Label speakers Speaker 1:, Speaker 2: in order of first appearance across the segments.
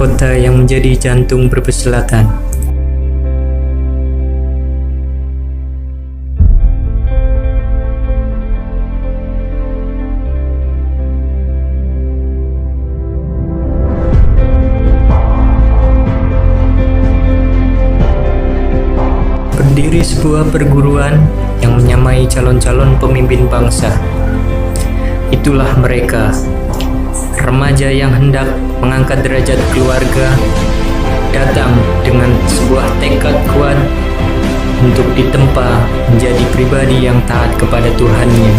Speaker 1: kota yang menjadi jantung Brebes Selatan. Berdiri sebuah perguruan yang menyamai calon-calon pemimpin bangsa. Itulah mereka, remaja yang hendak mengangkat derajat keluarga, datang dengan sebuah tekad kuat untuk ditempa menjadi pribadi yang taat kepada Tuhannya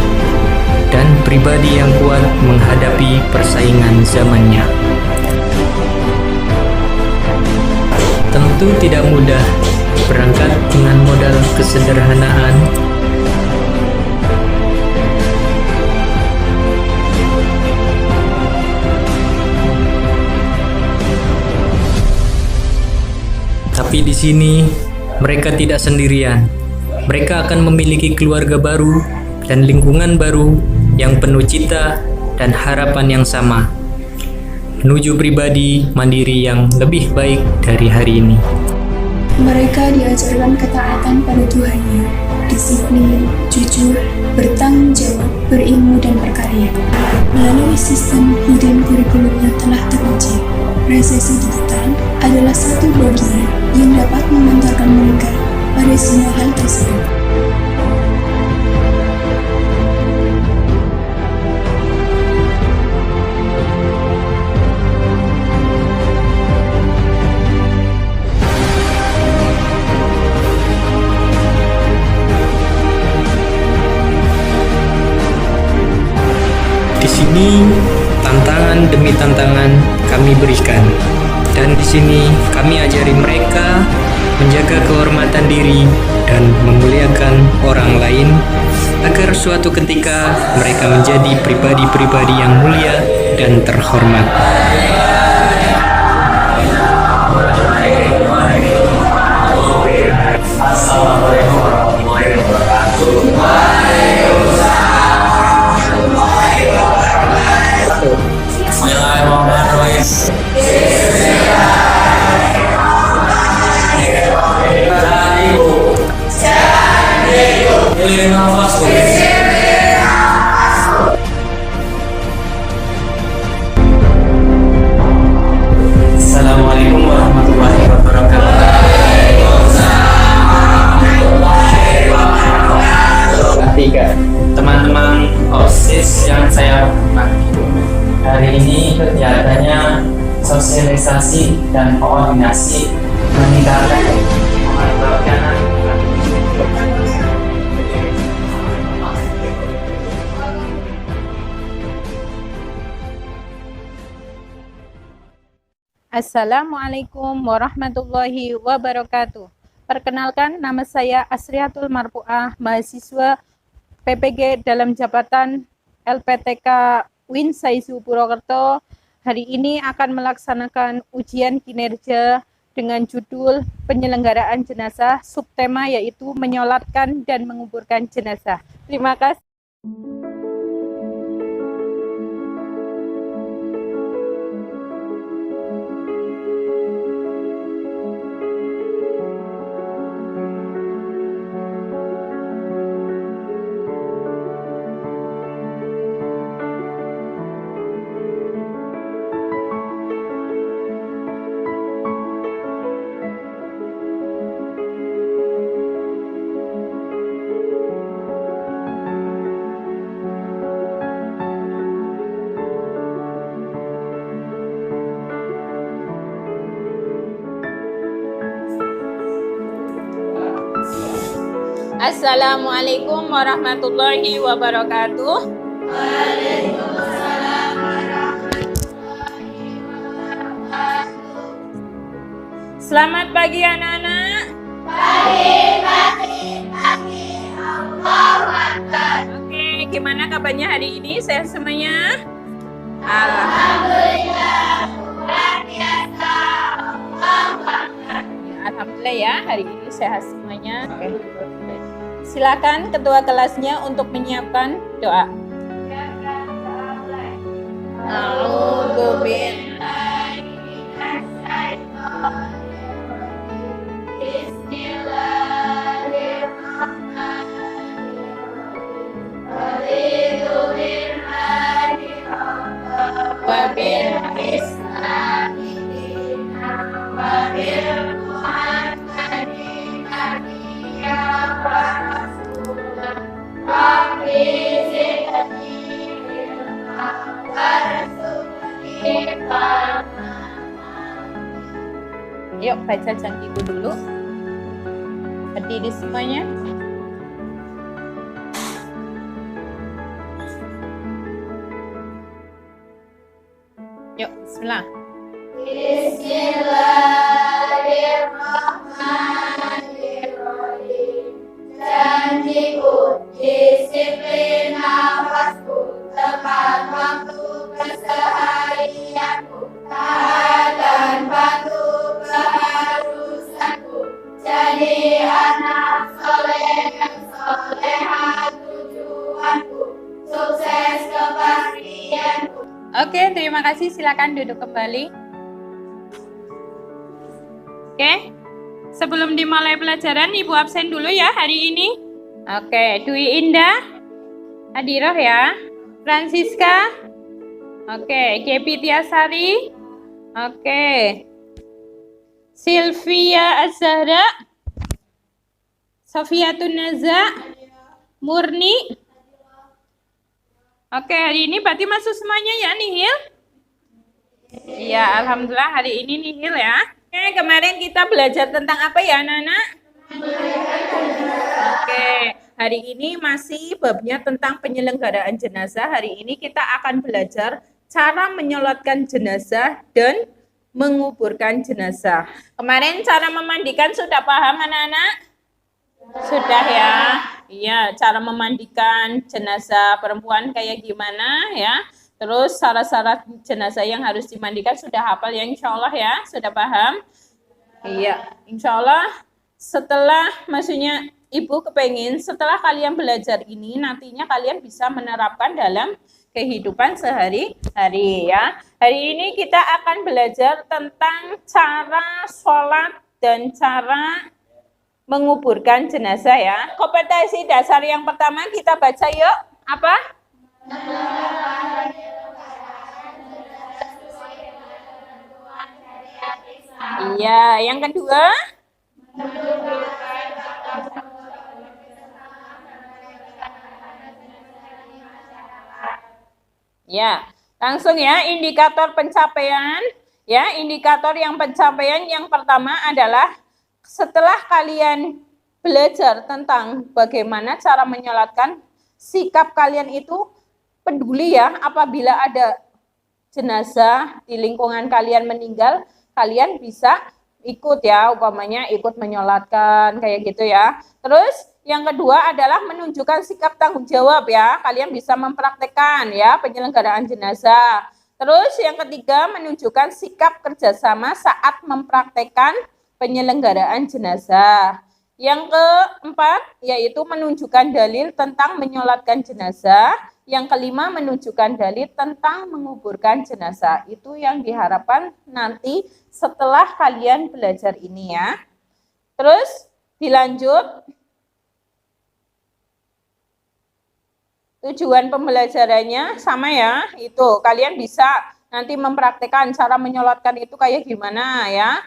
Speaker 1: dan pribadi yang kuat menghadapi persaingan zamannya. Tentu tidak mudah berangkat dengan modal kesederhanaan, tapi di sini mereka tidak sendirian. Mereka akan memiliki keluarga baru dan lingkungan baru yang penuh cita dan harapan yang sama, menuju pribadi mandiri yang lebih baik dari hari ini.
Speaker 2: Mereka diajarkan ketaatan pada Tuhannya, disiplin, jujur, bertanggung jawab, berilmu, dan berkarya. Melalui sistem hidden kurikulum yang telah teruji, presisi digital adalah satu bagian yang dapat mengantarkan mereka pada semua hal tersebut.
Speaker 1: Di sini tantangan demi tantangan kami berikan, dan di sini kami ajari mereka menjaga kehormatan diri dan memuliakan orang lain agar suatu ketika mereka menjadi pribadi-pribadi yang mulia dan terhormat.
Speaker 3: Assalamualaikum warahmatullahi wabarakatuh. Assalamualaikum warahmatullahi wabarakatuh. Ketiga, teman-teman OSIS yang saya hormati, hari ini kegiatannya sosialisasi dan koordinasi meningkatkan pengorbanan.
Speaker 4: Assalamualaikum warahmatullahi wabarakatuh. Perkenalkan, nama saya Asriatul Marpuah, mahasiswa PPG dalam jabatan LPTK UIN Saizu Purwokerto. Hari ini akan melaksanakan ujian kinerja dengan judul penyelenggaraan jenazah, subtema yaitu menyolatkan dan menguburkan jenazah. Terima kasih. Assalamualaikum warahmatullahi wabarakatuh.
Speaker 5: Waalaikumsalam warahmatullahi wabarakatuh.
Speaker 4: Selamat pagi anak-anak.
Speaker 5: Pagi. Allahu Akbar.
Speaker 4: Oke, gimana kabarnya hari ini? Sehat semuanya?
Speaker 5: Alhamdulillah. Luar biasa. Allahu Akbar.
Speaker 4: Alhamdulillah ya, hari ini sehat semuanya. Oke. Silakan ketua kelasnya untuk menyiapkan doa. A'udzu billahi Yuk baca janjiku dulu. Berdiri semuanya. Yuk, bismillah.
Speaker 5: Bismillahirrahmanirrahim. Janjiku, disiplin nafasku, tepat waktu keseharianku, taat dan patuh keharusanku, jadi anak soleh dan soleha tujuanku, sukses kepastianku.
Speaker 4: Oke, terima kasih. Silakan duduk kembali. Oke, sebelum dimulai pelajaran, Ibu absen dulu ya hari ini. Oke, Dwi Indah, Hadiroh ya, Francisca, oke, Gepi Tiasari, oke, Sylvia Azhara, Sofiatun Naza, Murni. Oke, hari ini berarti masuk semuanya ya, Nihil? Iya, alhamdulillah hari ini Nihil ya. Oke, kemarin kita belajar tentang apa ya, anak-anak? Oke, hari ini masih babnya tentang penyelenggaraan jenazah. Hari ini kita akan belajar cara menyolatkan jenazah dan menguburkan jenazah. Kemarin cara memandikan sudah paham, anak-anak? Sudah ya. Iya, cara memandikan jenazah perempuan kayak gimana ya. Terus syarat-syarat jenazah yang harus dimandikan sudah hafal ya, insya Allah ya, sudah paham? Iya, insya Allah setelah, maksudnya Ibu kepengen setelah kalian belajar ini, nantinya kalian bisa menerapkan dalam kehidupan sehari-hari ya. Hari ini kita akan belajar tentang cara sholat dan cara menguburkan jenazah ya. Kompetensi dasar yang pertama kita baca yuk. Apa? Iya, yang kedua? Ya, langsung ya indikator pencapaian. Ya, indikator yang pencapaian yang pertama adalah setelah kalian belajar tentang bagaimana cara menyolatkan, sikap kalian itu peduli ya apabila ada jenazah di lingkungan kalian meninggal, kalian bisa ikut ya, umpamanya ikut menyolatkan kayak gitu ya. Terus yang kedua adalah menunjukkan sikap tanggung jawab ya, kalian bisa mempraktekkan ya penyelenggaraan jenazah. Terus yang ketiga menunjukkan sikap kerjasama saat mempraktekkan penyelenggaraan jenazah. Yang keempat yaitu menunjukkan dalil tentang menyolatkan jenazah. Yang kelima menunjukkan dalil tentang menguburkan jenazah. Itu yang diharapkan nanti setelah kalian belajar ini ya. Terus dilanjut. Tujuan pembelajarannya sama ya. Itu kalian bisa nanti mempraktekkan cara menyolatkan itu kayak gimana ya.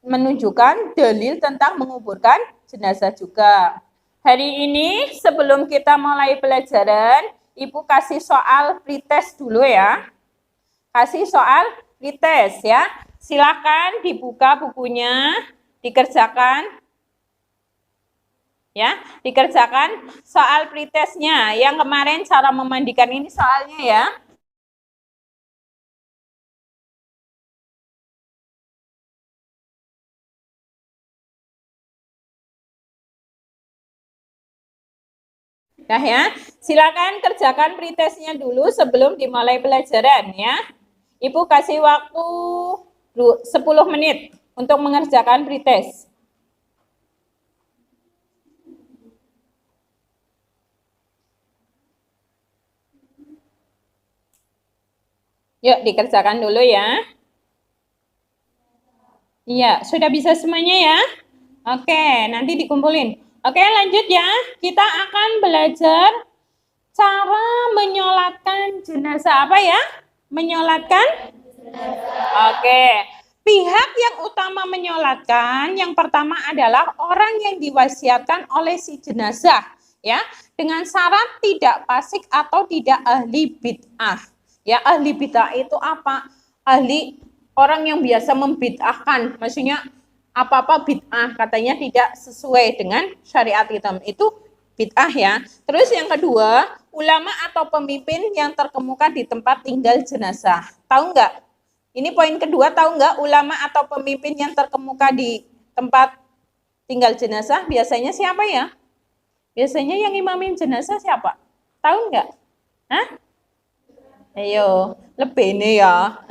Speaker 4: Menunjukkan dalil tentang menguburkan jenazah juga. Hari ini sebelum kita mulai pelajaran, Ibu kasih soal pretest dulu ya. Kasih soal pretest ya. Silakan dibuka bukunya, dikerjakan. Ya, dikerjakan soal pretestnya. Yang kemarin cara memandikan ini soalnya ya. Nah ya, silakan kerjakan pretestnya dulu sebelum dimulai pelajaran ya. Ibu kasih waktu 10 menit untuk mengerjakan pretest. Yuk dikerjakan dulu ya. Iya, sudah bisa semuanya ya? Oke, nanti dikumpulin. Oke, lanjut ya. Kita akan belajar cara menyolatkan jenazah. Apa ya? Menyolatkan? Oke. Pihak yang utama menyolatkan yang pertama adalah orang yang diwasiatkan oleh si jenazah. Ya, dengan syarat tidak fasik atau tidak ahli bid'ah. Ya, ahli bid'ah itu apa? ahli orang yang biasa membid'ahkan, maksudnya apa-apa bid'ah, katanya tidak sesuai dengan syariat kita, itu bid'ah ya. Terus yang kedua, ulama atau pemimpin yang terkemuka di tempat tinggal jenazah. Tahu nggak? Ini poin kedua, tahu nggak ulama atau pemimpin yang terkemuka di tempat tinggal jenazah biasanya siapa ya? Biasanya yang imamin jenazah siapa? Tahu nggak? Hah? Ayo, lebene ya.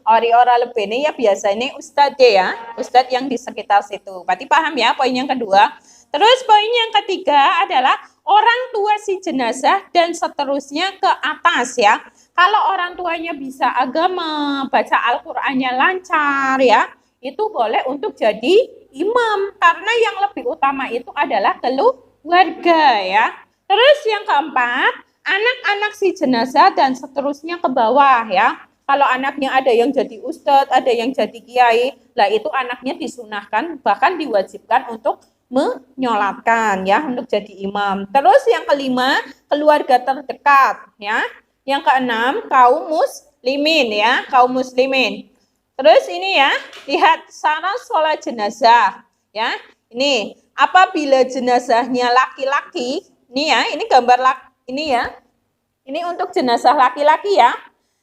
Speaker 4: Ori-ora lebene ya biasanya ustadz ya. Ustadz yang di sekitar situ. Berarti paham ya poin yang kedua. Terus poin yang ketiga adalah orang tua si jenazah dan seterusnya ke atas ya. Kalau orang tuanya bisa agama, baca Al-Qur'annya lancar ya, itu boleh untuk jadi imam. Karena yang lebih utama itu adalah keluarga ya. Terus yang keempat, anak-anak si jenazah dan seterusnya ke bawah ya. Kalau anaknya ada yang jadi ustadz, ada yang jadi kiai, lah itu anaknya disunahkan, bahkan diwajibkan untuk menyolatkan ya, untuk jadi imam. Terus yang kelima, keluarga terdekat ya. Yang keenam, kaum muslimin ya, kaum muslimin. Terus ini ya, lihat syarat sholat jenazah ya. Ini apabila jenazahnya laki-laki, ini ya, ini gambar ini ya. Ini untuk jenazah laki-laki ya.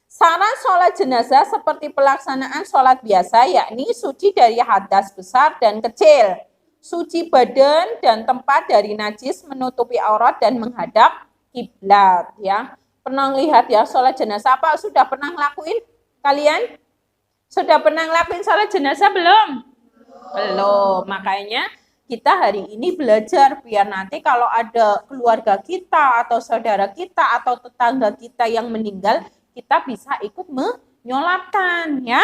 Speaker 4: Syarat sholat jenazah seperti pelaksanaan sholat biasa, yakni suci dari hadas besar dan kecil, suci badan dan tempat dari najis, menutupi aurat dan menghadap kiblat ya. Pernah lihat ya sholat jenazah apa? Sudah pernah ngelakuin kalian? Sudah pernah ngelakuin sholat jenazah belum? Belum. Makanya kita hari ini belajar biar nanti kalau ada keluarga kita atau saudara kita atau tetangga kita yang meninggal, kita bisa ikut menyolatkan ya.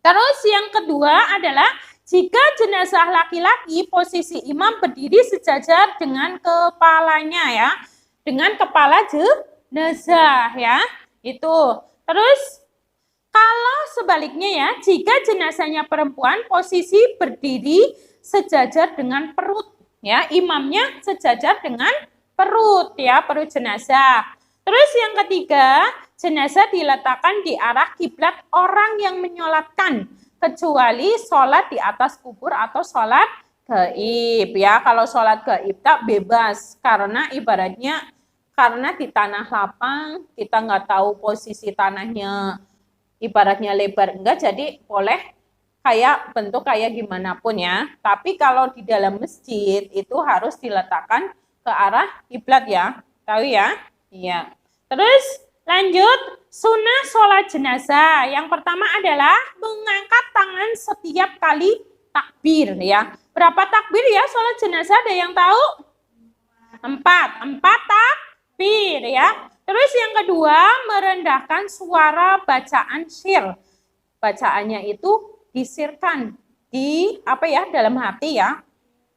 Speaker 4: Terus yang kedua adalah jika jenazah laki-laki posisi imam berdiri sejajar dengan kepalanya ya, dengan kepala jenazah ya. Itu. Terus kalau sebaliknya ya, jika jenazahnya perempuan posisi berdiri sejajar dengan perut ya, imamnya sejajar dengan perut ya, perut jenazah. Terus yang ketiga, jenazah diletakkan di arah kiblat orang yang menyolatkan, kecuali sholat di atas kubur atau sholat gaib ya. Kalau sholat gaib tak bebas, karena ibaratnya karena di tanah lapang kita nggak tahu posisi tanahnya, ibaratnya lebar enggak, jadi boleh kayak bentuk kayak gimana pun ya. Tapi kalau di dalam masjid itu harus diletakkan ke arah kiblat ya, tahu ya? Iya. Terus lanjut, sunnah sholat jenazah. Yang pertama adalah mengangkat tangan setiap kali takbir ya. Berapa takbir ya sholat jenazah? Ada yang tahu? 4 takbir ya. Terus yang kedua, merendahkan suara bacaan syir. Bacaannya itu disirkan di dalam hati ya.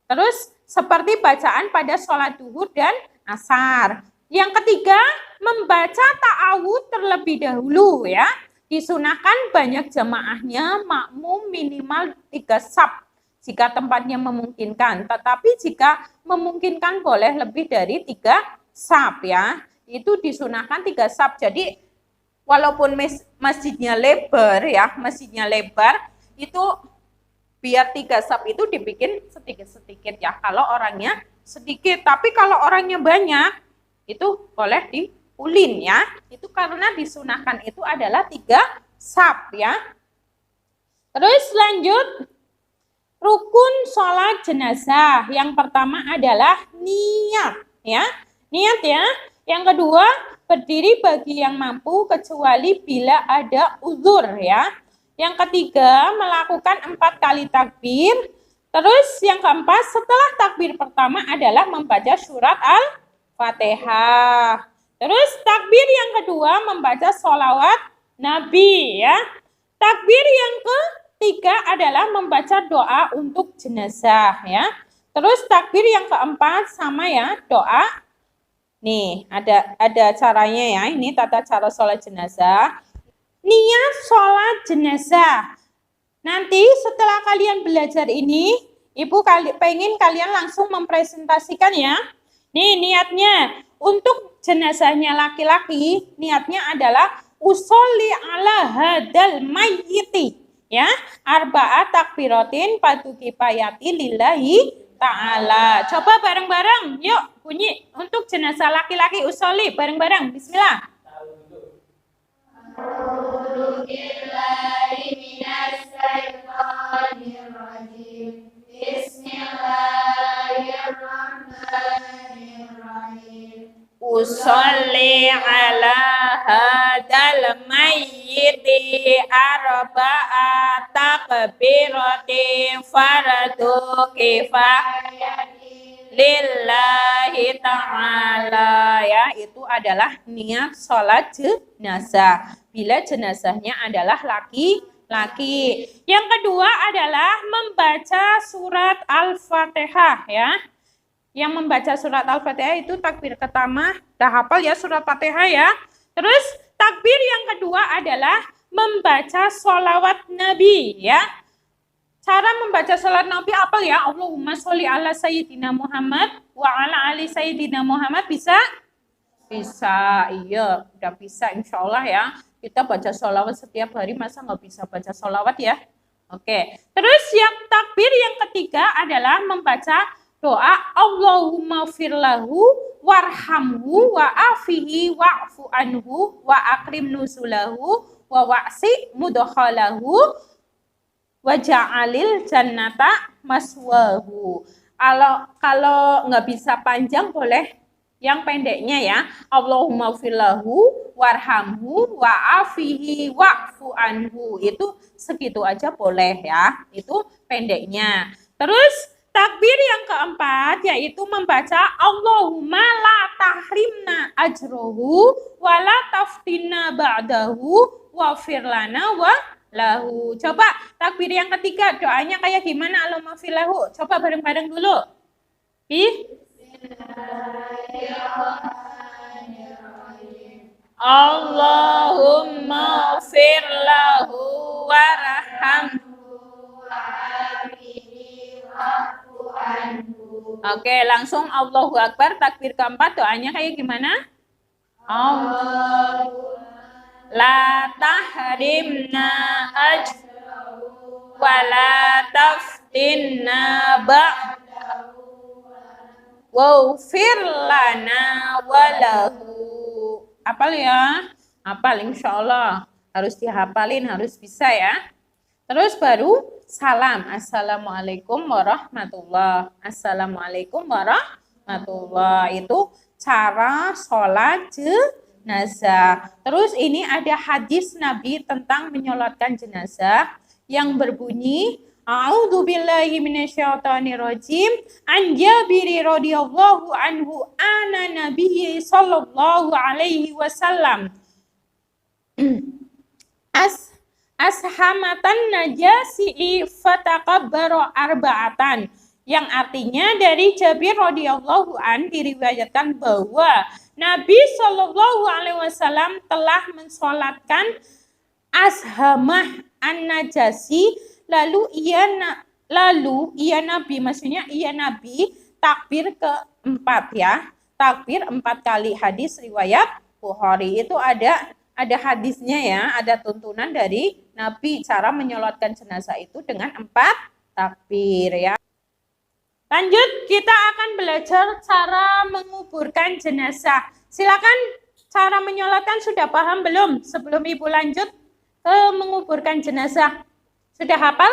Speaker 4: Terus seperti bacaan pada sholat duhur dan asar. Yang ketiga, membaca ta'awud terlebih dahulu ya. Disunahkan banyak jamaahnya makmum minimal 3 saf jika tempatnya memungkinkan. Tetapi jika memungkinkan boleh lebih dari 3 saf ya. Itu disunahkan 3 saf. Jadi walaupun masjidnya lebar ya, masjidnya lebar, itu biar 3 saf itu dibikin sedikit-sedikit ya. Kalau orangnya sedikit, tapi kalau orangnya banyak, itu boleh diulin ya. Itu karena disunahkan itu adalah 3 saf ya. Terus lanjut, rukun sholat jenazah. Yang pertama adalah niat ya. Niat ya. Yang kedua, berdiri bagi yang mampu kecuali bila ada uzur ya. Yang ketiga, melakukan 4 kali takbir. Terus yang keempat, setelah takbir pertama adalah membaca surat Al-Fatihah. Terus takbir yang kedua membaca sholawat Nabi ya. Takbir yang ketiga adalah membaca doa untuk jenazah ya. Terus takbir yang keempat sama ya, doa. Nih, ada caranya ya. Ini tata cara sholat jenazah. Niat sholat jenazah. Nanti setelah kalian belajar ini, Ibu pengen kalian langsung mempresentasikan ya. Nih niatnya, untuk jenazahnya laki-laki, niatnya adalah usolli ala hadal mayyiti. Ya, arba'at takbiratin padu kifayati lillahi ta'ala. Coba bareng-bareng, yuk bunyi untuk jenazah laki-laki usolli bareng-bareng. Bismillah.
Speaker 5: أعوذ بالله من الشيطان الرجيم بسم الله الرحمن الرحيم
Speaker 4: Usolli ala hadal mayyiti arba'at takbiratin fardu kifayati lillahi ta'ala. Ya, itu adalah niat sholat jenazah bila jenazahnya adalah laki-laki. Yang kedua adalah membaca surat Al-Fatihah ya. Yang membaca surat Al-Fatihah itu takbir pertama, dah hafal ya surat Fatihah ya. Terus takbir yang kedua adalah membaca sholawat Nabi ya. Cara membaca sholawat Nabi apa ya? Allahumma sholli ala sayyidina Muhammad wa ala ali sayyidina Muhammad. Bisa? Bisa, iya. Udah bisa insya Allah ya. Kita baca sholawat setiap hari, masa nggak bisa baca sholawat ya? Oke. Terus yang takbir yang ketiga adalah membaca doa Allahumma firlahu warhamhu wa afihi wa'fu anhu wa akrim nuzulahu wa wa'si mudkhalahu wa ja'alil jannata maswahu. Kalau nggak bisa panjang boleh yang pendeknya ya. Allahumma firlahu warhamhu wa afihi wa'fu anhu. Itu segitu aja boleh ya. Itu pendeknya. Terus takbir yang keempat yaitu membaca Allahumma la tahrimna ajrohu wa la taftinna ba'dahu wa firlana wa lahu. Coba takbir yang ketiga doanya kayak gimana? Allahumma firlahu. Coba bareng-bareng dulu. Allahumma firlahu warhamhu. Oke, langsung Allahu Akbar. Takbir keempat doanya kayak gimana? Allah la tahrimna ajrahu wa la taftinna ba'dahu waghfir lana wa lahu. Hafal ya? Hafal insyaallah. Harus dihafalin, harus bisa ya. Terus baru salam. Assalamualaikum warahmatullahi. Assalamualaikum warahmatullahi. Itu cara sholat jenazah. Terus ini ada hadis Nabi tentang menyolatkan jenazah yang berbunyi A'udzubillahi minasyaitonirrajim. An Jabir radhiyallahu anhu ana Nabi sallallahu alaihi wasallam ashamatan najasi fatakabbaro arba'atan, yang artinya dari Jabir radhiyallahu an diriwayatkan bahwa Nabi Shallallahu alaihi wasallam telah mensolatkan Ashamah an-Najasi, lalu ia Nabi, maksudnya ia Nabi takbir keempat ya, takbir 4 kali. Hadis riwayat Bukhari. Itu ada hadisnya ya, ada tuntunan dari Nabi cara menyolatkan jenazah itu dengan 4 takbir ya. Lanjut, kita akan belajar cara menguburkan jenazah. Silakan, cara menyolatkan sudah paham belum? Sebelum Ibu lanjut ke menguburkan jenazah. Sudah hafal?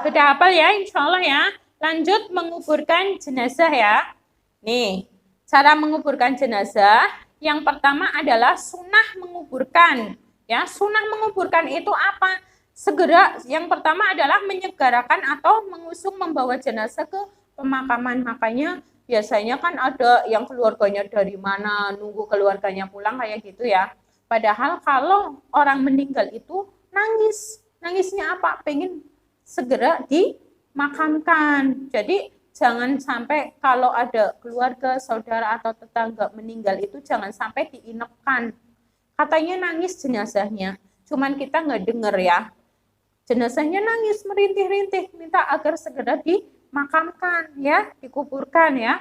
Speaker 4: Sudah hafal ya, insya Allah ya. Lanjut menguburkan jenazah ya. Nih, cara menguburkan jenazah. Yang pertama adalah sunnah menguburkan. Ya, sunnah menguburkan itu apa? Segera, yang pertama adalah menyegerakan atau mengusung membawa jenazah ke pemakaman. Makanya biasanya kan ada yang keluarganya dari mana, nunggu keluarganya pulang kayak gitu ya. Padahal kalau orang meninggal itu nangis. Nangisnya apa? Pengen segera dimakamkan. Jadi jangan sampai kalau ada keluarga, saudara atau tetangga meninggal itu jangan sampai diinapkan. Katanya nangis jenazahnya, cuman kita nggak dengar ya. Jenazahnya nangis merintih-rintih, minta agar segera dimakamkan ya, dikuburkan ya.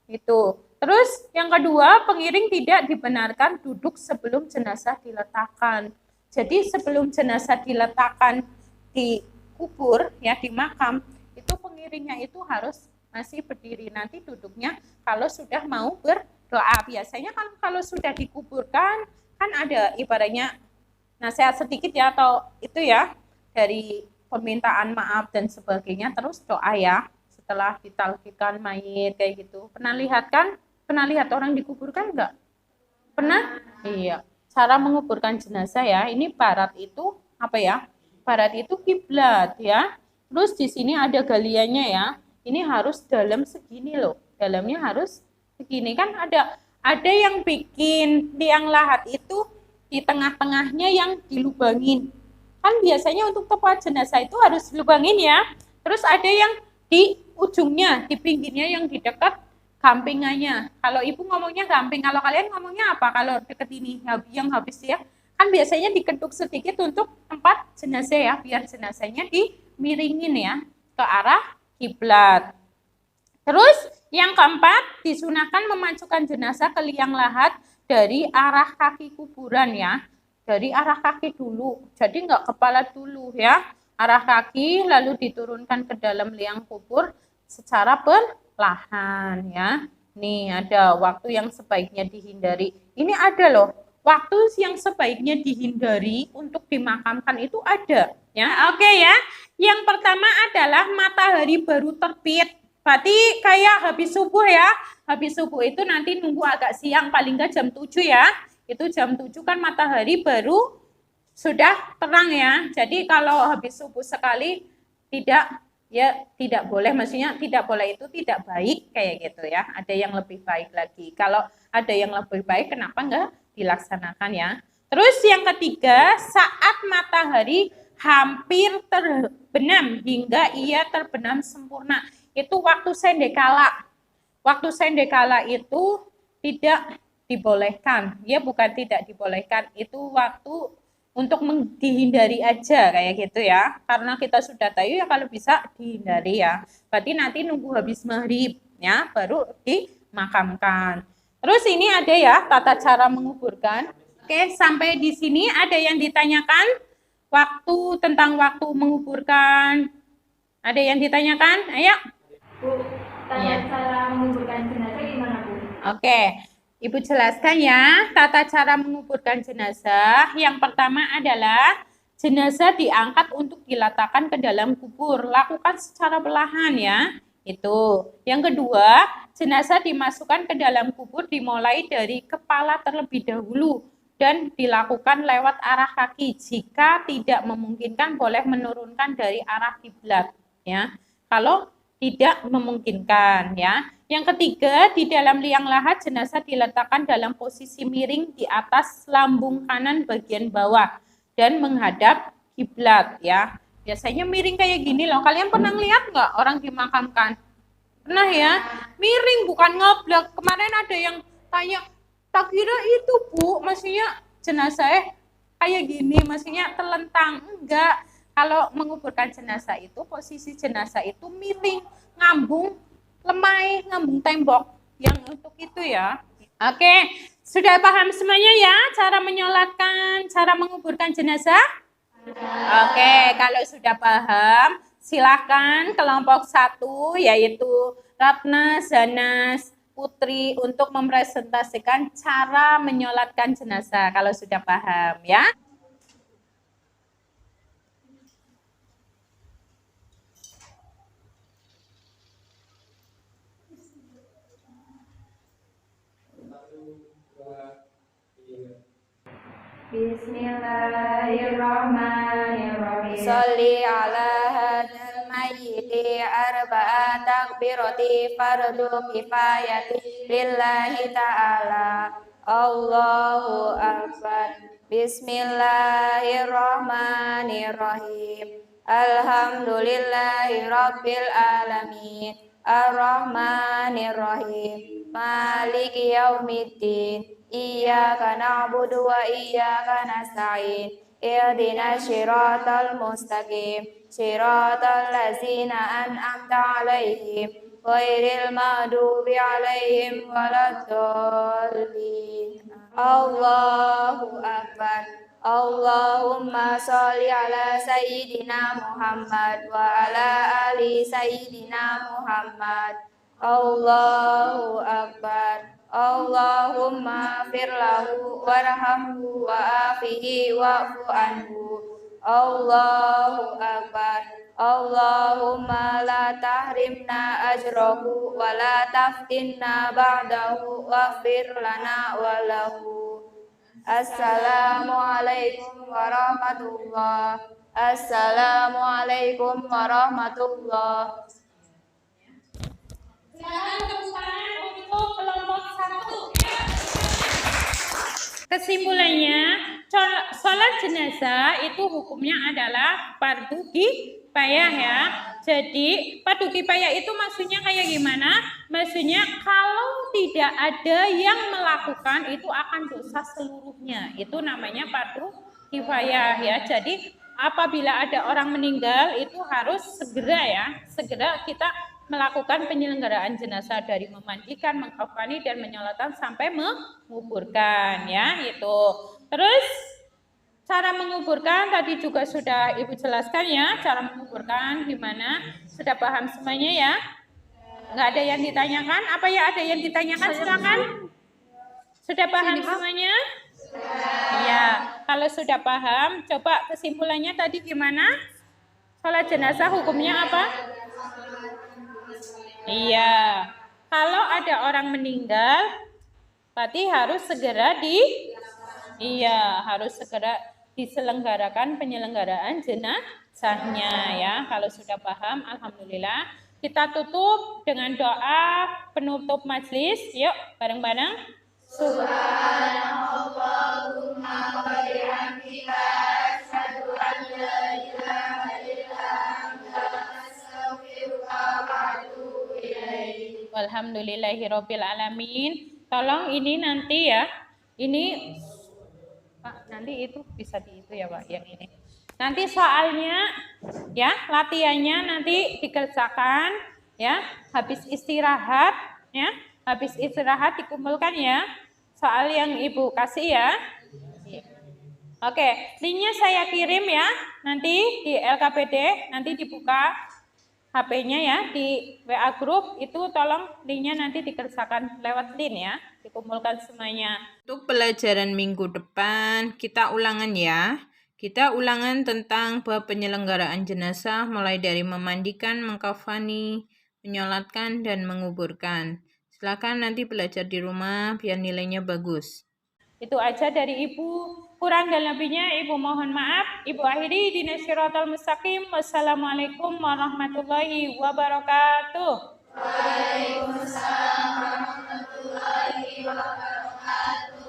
Speaker 4: Itu. Terus yang kedua, pengiring tidak dibenarkan duduk sebelum jenazah diletakkan. Jadi sebelum jenazah diletakkan di kubur, ya di makam, itu pengiringnya itu harus masih berdiri. Nanti duduknya kalau sudah mau berdoa. Biasanya kalau sudah dikuburkan, kan ada ibaratnya nasihat sedikit ya, atau itu ya, dari permintaan maaf dan sebagainya, terus doa ya, setelah ditalkikan mayit kayak gitu. Pernah lihat kan? Pernah lihat orang dikuburkan enggak? Pernah? Iya. Cara menguburkan jenazah ya, ini barat itu apa ya? Barat itu kiblat ya. Terus di sini ada galiannya ya. Ini harus dalam segini loh. Dalamnya harus segini, kan ada yang bikin liang lahat itu di tengah-tengahnya yang dilubangin. Kan biasanya untuk tempat jenazah itu harus dilubangin ya. Terus ada yang di ujungnya, di pinggirnya yang di dekat gampingannya. Kalau ibu ngomongnya gamping, kalau kalian ngomongnya apa? Kalau deket ini yang habis ya, kan biasanya diketuk sedikit untuk tempat jenazah ya, biar jenazahnya dimiringin ya ke arah kiblat. Terus yang keempat, disunahkan memajukan jenazah ke liang lahat dari arah kaki kuburan ya, dari arah kaki dulu. Jadi enggak kepala dulu ya, arah kaki lalu diturunkan ke dalam liang kubur secara perlahan ya. Nih ada waktu yang sebaiknya dihindari. Ini ada loh, waktu yang sebaiknya dihindari untuk dimakamkan itu ada ya. Oke ya. Yang pertama adalah matahari baru terbit. Berarti kayak habis subuh ya. Habis subuh itu nanti nunggu agak siang, paling enggak jam 7 ya. Itu jam 7 kan matahari baru sudah terang ya. Jadi kalau habis subuh sekali tidak boleh, maksudnya tidak boleh itu tidak baik kayak gitu ya. Ada yang lebih baik lagi. Kalau ada yang lebih baik, kenapa enggak dilaksanakan ya? Terus yang ketiga, saat matahari hampir terbenam hingga ia terbenam sempurna, itu waktu sendekala. Waktu sendekala itu tidak dibolehkan. Ya bukan tidak dibolehkan, itu waktu untuk dihindari aja kayak gitu ya. Karena kita sudah tahu ya kalau bisa dihindari ya. Berarti nanti nunggu habis maghrib ya baru dimakamkan. Terus ini ada ya tata cara menguburkan. Oke, sampai di sini ada yang ditanyakan tentang waktu menguburkan. Ada yang ditanyakan? Ayo.
Speaker 5: Bu, tata cara menguburkan jenazah gimana, Bu?
Speaker 4: Oke. Ibu jelaskan ya, tata cara menguburkan jenazah. Yang pertama adalah jenazah diangkat untuk diletakkan ke dalam kubur. Lakukan secara perlahan ya. Itu. Yang kedua, jenazah dimasukkan ke dalam kubur dimulai dari kepala terlebih dahulu dan dilakukan lewat arah kaki. Jika tidak memungkinkan boleh menurunkan dari arah kiblat ya. Kalau tidak memungkinkan ya. Yang ketiga, di dalam liang lahat jenazah diletakkan dalam posisi miring di atas lambung kanan bagian bawah dan menghadap kiblat ya. Biasanya miring kayak gini loh. Kalian pernah lihat nggak orang dimakamkan? Pernah ya? Miring bukan ngeblek. Kemarin ada yang tanya, tak kira itu Bu, maksudnya jenazah kayak gini, maksudnya telentang. Enggak. Kalau menguburkan jenazah itu posisi jenazah itu miring, ngambung lemai, ngambung tembok yang untuk itu ya. Oke, sudah paham semuanya ya cara menyolatkan, cara menguburkan jenazah? Oke, kalau sudah paham, silakan kelompok 1 yaitu Ratna, Zanas, Putri untuk mempresentasikan cara menyolatkan jenazah kalau sudah paham ya.
Speaker 5: Bismillahirrahmanirrahim.
Speaker 4: Sholli ala hadal mayyiti arba'a takbirati fardu kifayati lillahi ta'ala. Allahu akbar. Bismillahirrahmanirrahim. Alhamdulillahi rabbil alamin. Ar-Rahmanir-Rahim. Maliki yaumiddin. Iyyaka na'budu wa iyyaka nasta'in. Ihdinas siratal mustaqim. Siratal ladzina an'amta 'alaihim
Speaker 6: ghairil maghdubi 'alaihim waladdallin. Allahu akbar. Allahumma sholli ala sayyidina Muhammad wa ala ali sayyidina Muhammad. Allahu akbar. Allahumma firlahu warhamhu wa afihi wa'fu anhu. Allahu akbar. Allahumma la tahrimna ajrahu wa la taftinna ba'dahu waghfir lana wa lahu. Assalamualaikum warahmatullah. Assalamualaikum warahmatullah.
Speaker 4: Silakan tepuk tangan untuk kelompok 1. Kesimpulannya, sholat jenazah itu hukumnya adalah fardu kifayah ya. Jadi fardu kifayah itu maksudnya kayak gimana? Maksudnya kalau tidak ada yang melakukan itu akan dosa seluruhnya. Itu namanya fardu kifayah ya. Jadi apabila ada orang meninggal itu harus segera kita melakukan penyelenggaraan jenazah dari memandikan, mengkafani dan menyolatkan sampai menguburkan ya itu. Terus cara menguburkan tadi juga sudah Ibu jelaskan ya, cara menguburkan gimana? Sudah paham semuanya ya? Nggak ada yang ditanyakan? Apa ya ada yang ditanyakan? Silakan. Sudah paham semuanya? Ya, kalau sudah paham, coba kesimpulannya tadi gimana? Sholat jenazah hukumnya apa? Iya, kalau ada orang meninggal, berarti harus segera harus segera diselenggarakan penyelenggaraan jenazahnya ya. Kalau sudah paham, alhamdulillah. Kita tutup dengan doa penutup majelis. Yuk, bareng-bareng. Subhanallahumma wa bihamdika asyhadu an la ilaha illa anta astaghfiruka wa atubu ilaik. Walhamdulillahirabbil alamin. Tolong ini nanti ya. Ini Pak, nanti itu bisa di itu ya Pak, yang ini. Nanti soalnya ya, latihannya nanti dikerjakan ya, habis istirahat ya. Habis istirahat dikumpulkan ya, soal yang Ibu kasih ya. Oke, linknya saya kirim ya, nanti di LKPD, nanti dibuka HP-nya ya, di WA Group, itu tolong linknya nanti dikerjakan lewat link ya, dikumpulkan semuanya. Untuk pelajaran minggu depan, kita ulangan ya. Kita ulangan tentang bab penyelenggaraan jenazah, mulai dari memandikan, mengkafani, menyolatkan, dan menguburkan. Silakan nanti belajar di rumah biar nilainya bagus. Itu aja dari Ibu. Kurang dan lebihnya Ibu mohon maaf. Ibu akhiri di Shiratal Mustaqim. Wassalamualaikum warahmatullahi wabarakatuh. Waalaikumsalam warahmatullahi wabarakatuh.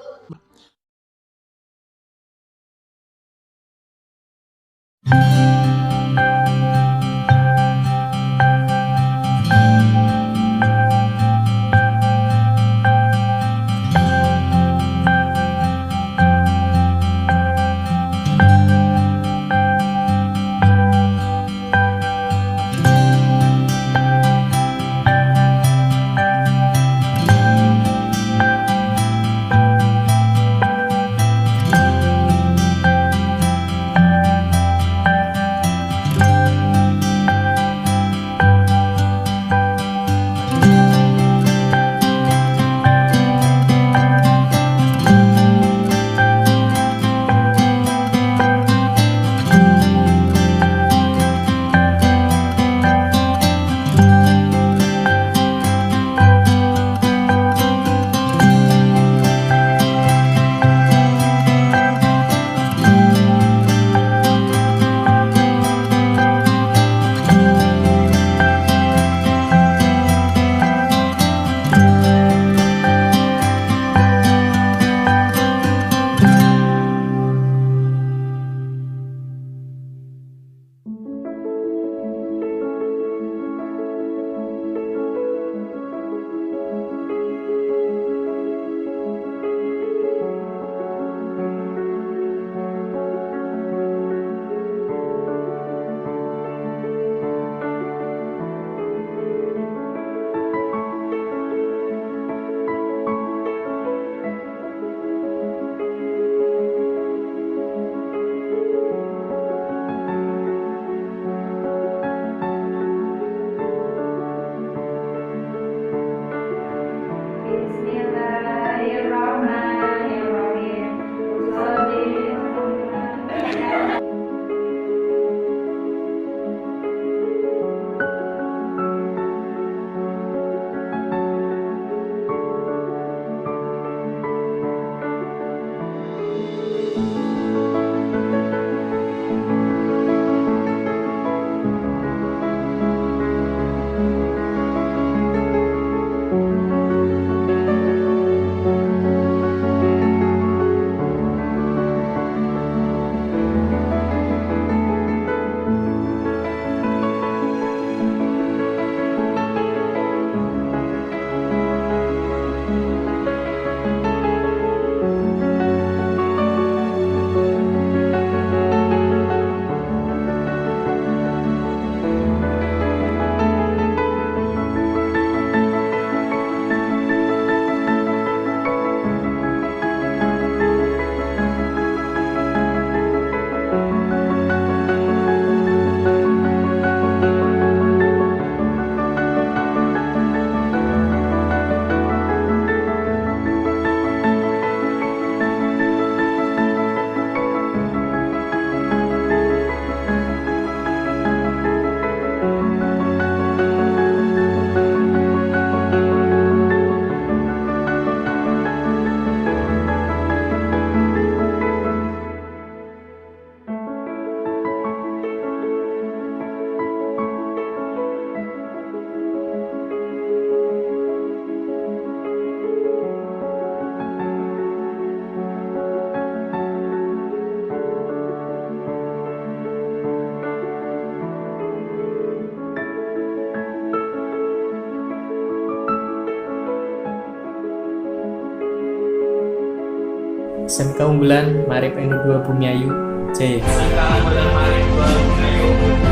Speaker 1: SMK Unggulan Maarif N2 Bumiayu C.
Speaker 3: SMK Unggulan Maarif 2 Bumiayu